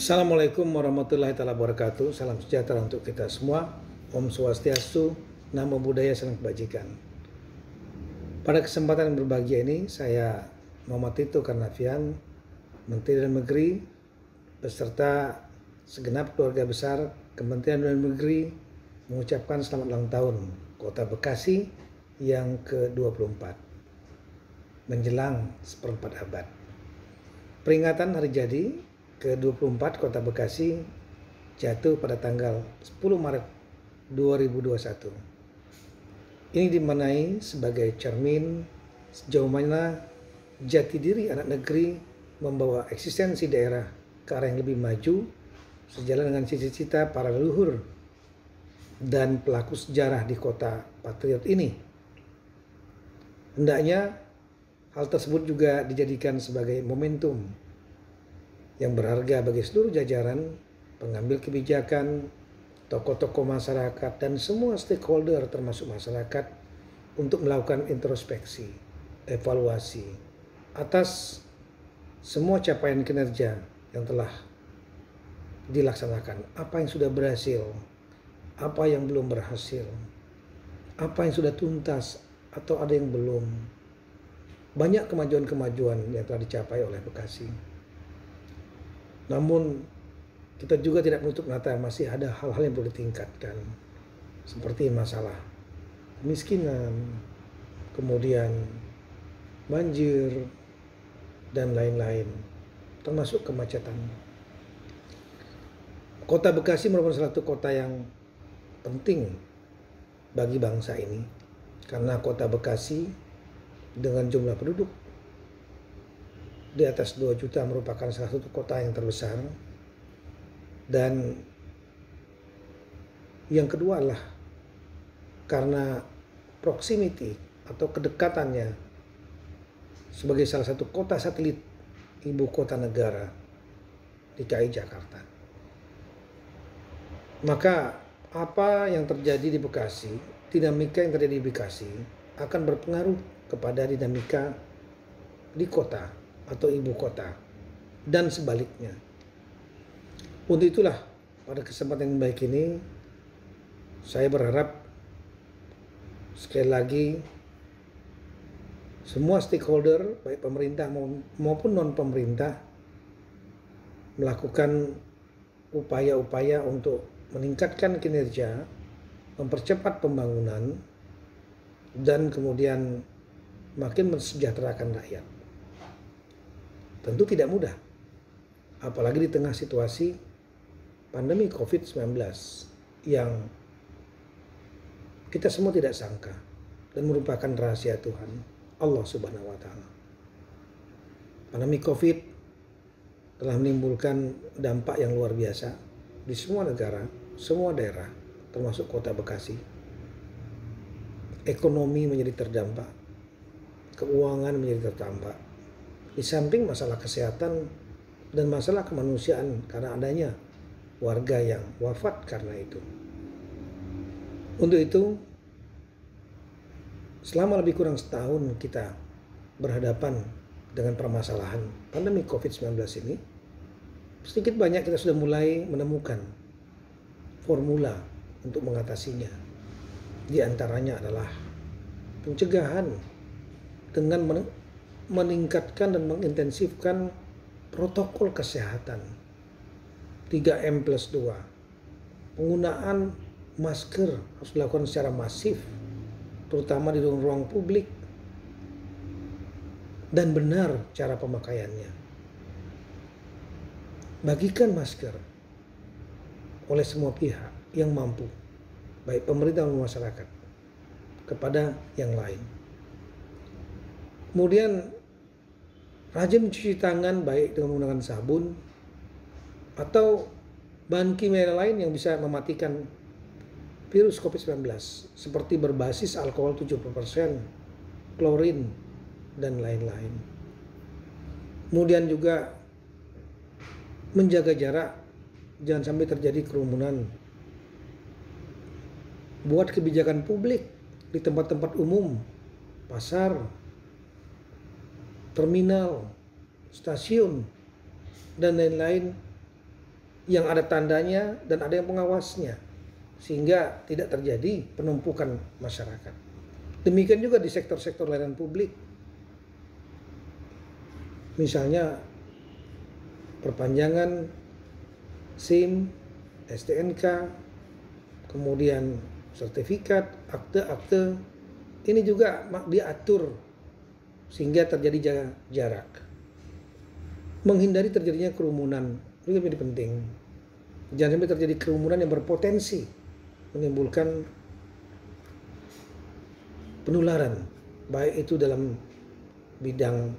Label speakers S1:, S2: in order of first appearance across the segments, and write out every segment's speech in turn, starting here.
S1: Assalamualaikum warahmatullahi wabarakatuh. Salam sejahtera untuk kita semua. Om Swastiastu, Namo Buddhaya, Salam Kebajikan. Pada kesempatan yang berbahagia ini, saya Muhammad Tito Karnavian, Menteri Dalam Negeri, beserta segenap keluarga besar Kementerian Dalam Negeri, mengucapkan selamat ulang tahun Kota Bekasi yang ke-24, menjelang seperempat abad. Peringatan hari jadi ke-24 Kota Bekasi jatuh pada tanggal 10 Maret 2021. Ini dimaknai sebagai cermin sejauh mana jati diri anak negeri membawa eksistensi daerah ke arah yang lebih maju sejalan dengan cita-cita para leluhur dan pelaku sejarah di kota patriot ini. Hendaknya hal tersebut juga dijadikan sebagai momentum yang berharga bagi seluruh jajaran, pengambil kebijakan, tokoh-tokoh masyarakat, dan semua stakeholder termasuk masyarakat untuk melakukan introspeksi, evaluasi atas semua capaian kinerja yang telah dilaksanakan, apa yang sudah berhasil, apa yang belum berhasil, apa yang sudah tuntas atau ada yang belum. Banyak kemajuan-kemajuan yang telah dicapai oleh Bekasi. Namun kita juga tidak menutup mata, masih ada hal-hal yang perlu ditingkatkan, seperti masalah kemiskinan, kemudian banjir, dan lain-lain, termasuk kemacetan. Kota Bekasi merupakan salah satu kota yang penting bagi bangsa ini, karena kota Bekasi dengan jumlah penduduk di atas 2 juta merupakan salah satu kota yang terbesar. Dan yang kedua adalah karena proximity atau kedekatannya sebagai salah satu kota satelit ibu kota negara DKI Jakarta. Maka apa yang terjadi di Bekasi, dinamika yang terjadi di Bekasi akan berpengaruh kepada dinamika di kota atau ibu kota dan sebaliknya. Untuk itulah pada kesempatan yang baik ini saya berharap sekali lagi semua stakeholder baik pemerintah maupun non pemerintah melakukan upaya-upaya untuk meningkatkan kinerja, mempercepat pembangunan, dan kemudian makin mensejahterakan rakyat. Tentu tidak mudah, apalagi di tengah situasi pandemi COVID-19 yang kita semua tidak sangka dan merupakan rahasia Tuhan Allah Subhanahu wa Ta'ala. Pandemi COVID telah menimbulkan dampak yang luar biasa di semua negara, semua daerah, termasuk kota Bekasi. Ekonomi menjadi terdampak, keuangan menjadi terdampak. Di samping masalah kesehatan dan masalah kemanusiaan karena adanya warga yang wafat karena itu. Untuk itu, selama lebih kurang setahun kita berhadapan dengan permasalahan pandemi COVID-19 ini, sedikit banyak kita sudah mulai menemukan formula untuk mengatasinya. Di antaranya adalah pencegahan dengan meningkatkan dan mengintensifkan protokol kesehatan 3M+2. Penggunaan masker harus dilakukan secara masif, terutama di ruang-ruang publik, dan benar cara pemakaiannya. Bagikan masker oleh semua pihak yang mampu, baik pemerintah maupun masyarakat, kepada yang lain. Kemudian rajin mencuci tangan baik dengan menggunakan sabun atau bahan kimia lain yang bisa mematikan virus COVID-19 seperti berbasis alkohol 70%, klorin, dan lain-lain. Kemudian juga menjaga jarak, jangan sampai terjadi kerumunan. Buat kebijakan publik di tempat-tempat umum, pasar, terminal, stasiun, dan lain-lain yang ada tandanya dan ada yang pengawasnya, sehingga tidak terjadi penumpukan masyarakat. Demikian juga di sektor-sektor layanan publik, misalnya perpanjangan SIM, STNK, kemudian sertifikat, akte-akte, ini juga diatur sehingga terjadi jarak. Menghindari terjadinya kerumunan juga menjadi penting. Jangan sampai terjadi kerumunan yang berpotensi menimbulkan penularan, baik itu dalam bidang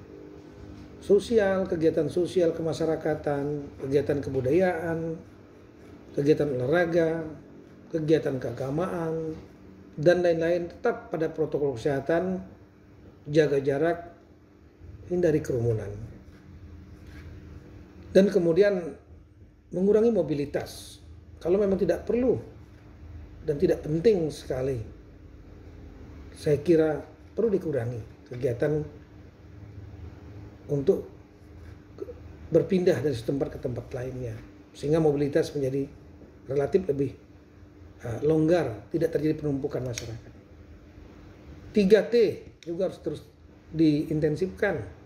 S1: sosial, kegiatan sosial kemasyarakatan, kegiatan kebudayaan, kegiatan olahraga, kegiatan keagamaan, dan lain-lain. Tetap pada protokol kesehatan, jaga jarak, hindari kerumunan. Dan kemudian mengurangi mobilitas. Kalau memang tidak perlu dan tidak penting sekali, saya kira perlu dikurangi kegiatan untuk berpindah dari tempat ke tempat lainnya, sehingga mobilitas menjadi relatif lebih longgar, tidak terjadi penumpukan masyarakat. 3T juga harus terus diintensifkan.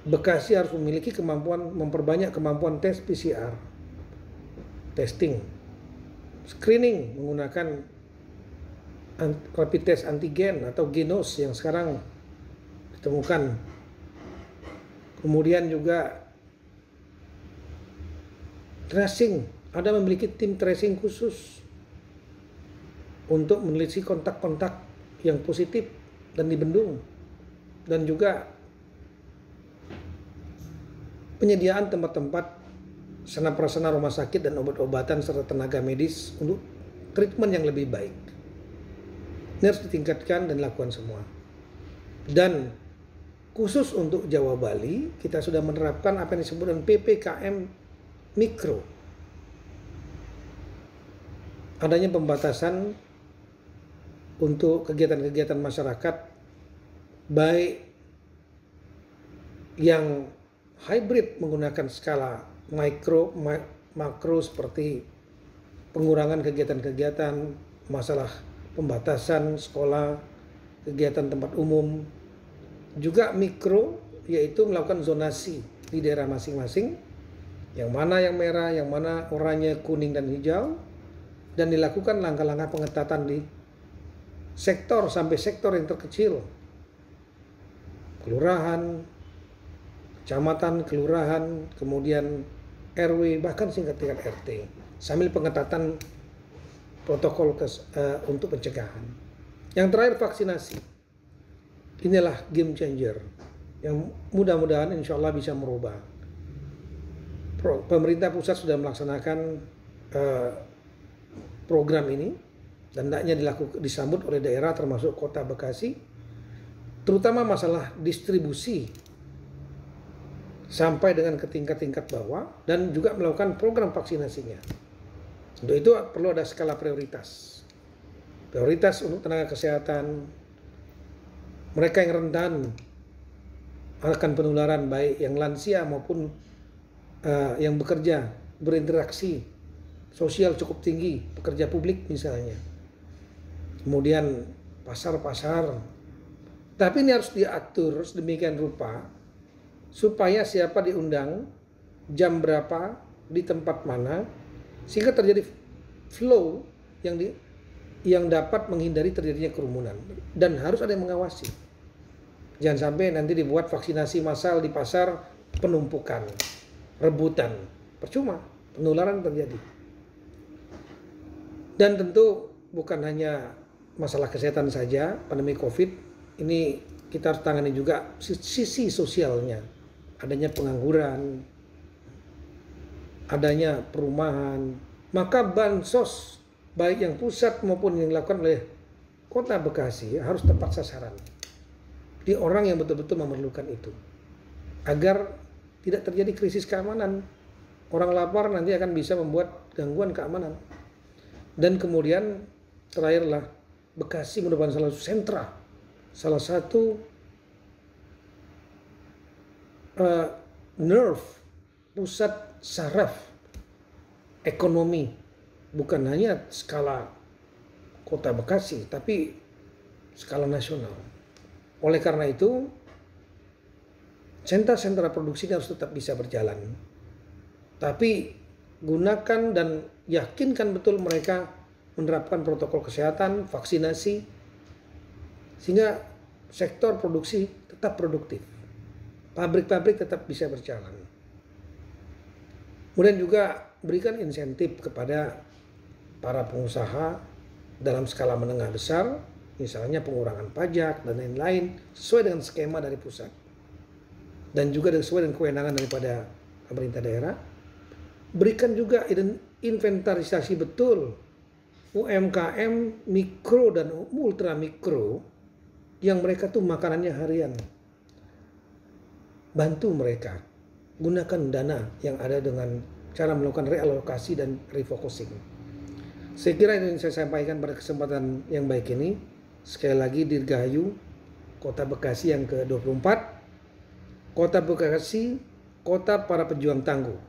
S1: Bekasi harus memiliki kemampuan memperbanyak kemampuan tes PCR, testing, screening menggunakan rapid test antigen atau genos yang sekarang ditemukan. Kemudian juga tracing, ada memiliki tim tracing khusus untuk meneliti kontak-kontak yang positif dan dibendung, dan juga penyediaan tempat-tempat sana-prasarana rumah sakit dan obat-obatan serta tenaga medis untuk treatment yang lebih baik. Ini harus ditingkatkan dan dilakukan semua. Dan khusus untuk Jawa Bali, kita sudah menerapkan apa yang disebut dengan PPKM Mikro. Adanya pembatasan untuk kegiatan-kegiatan masyarakat, baik yang hybrid menggunakan skala mikro, makro, seperti pengurangan kegiatan-kegiatan, masalah pembatasan sekolah, kegiatan tempat umum. Juga mikro, yaitu melakukan zonasi di daerah masing-masing, yang mana yang merah, yang mana oranye, kuning, dan hijau, dan dilakukan langkah-langkah pengetatan di sektor sampai sektor yang terkecil, kelurahan, kecamatan, kelurahan, kemudian RW, bahkan tingkat RT, sambil pengetatan protokol untuk pencegahan. Yang terakhir, vaksinasi. Inilah game changer yang mudah-mudahan insya Allah bisa merubah. Pemerintah pusat sudah melaksanakan program ini, dan hendaknya disambut oleh daerah termasuk Kota Bekasi, terutama masalah distribusi sampai dengan ke tingkat-tingkat bawah, dan juga melakukan program vaksinasinya. Untuk itu perlu ada skala prioritas. Prioritas untuk tenaga kesehatan, mereka yang rentan akan penularan, baik yang lansia maupun yang bekerja, berinteraksi sosial cukup tinggi, pekerja publik misalnya. Kemudian pasar-pasar. Tapi ini harus diatur sedemikian rupa supaya siapa diundang, jam berapa, di tempat mana, sehingga terjadi flow yang dapat menghindari terjadinya kerumunan, dan harus ada yang mengawasi. Jangan sampai nanti dibuat vaksinasi massal di pasar, penumpukan, rebutan, percuma, penularan terjadi. Dan tentu bukan hanya masalah kesehatan saja, pandemi COVID ini kita harus tangani juga sisi sosialnya. Adanya pengangguran, adanya perumahan, maka bansos baik yang pusat maupun yang dilakukan oleh Kota Bekasi harus tepat sasaran di orang yang betul-betul memerlukan itu, agar tidak terjadi krisis keamanan. Orang lapar nanti akan bisa membuat gangguan keamanan. Dan kemudian terakhirlah, Bekasi merupakan salah satu sentra, salah satu nerve, pusat saraf ekonomi, bukan hanya skala Kota Bekasi, tapi skala nasional. Oleh karena itu, sentra-sentra produksi ini harus tetap bisa berjalan. Tapi gunakan dan yakinkan betul mereka menerapkan protokol kesehatan, vaksinasi, sehingga sektor produksi tetap produktif. Pabrik-pabrik tetap bisa berjalan. Kemudian juga berikan insentif kepada para pengusaha dalam skala menengah besar, misalnya pengurangan pajak dan lain-lain, sesuai dengan skema dari pusat. Dan juga sesuai dengan kewenangan daripada pemerintah daerah. Berikan juga inventarisasi betul UMKM mikro dan ultra mikro yang mereka tuh makanannya harian. Bantu mereka, gunakan dana yang ada dengan cara melakukan realokasi dan refocusing. Saya kira itu yang saya sampaikan pada kesempatan yang baik ini. Sekali lagi, Dirgahayu, Kota Bekasi yang ke-24. Kota Bekasi, kota para pejuang tangguh,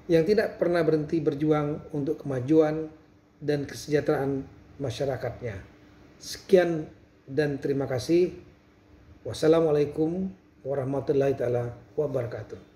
S1: yang tidak pernah berhenti berjuang untuk kemajuan dan kesejahteraan masyarakatnya. Sekian dan terima kasih. Wassalamualaikum warahmatullahi taala wabarakatuh.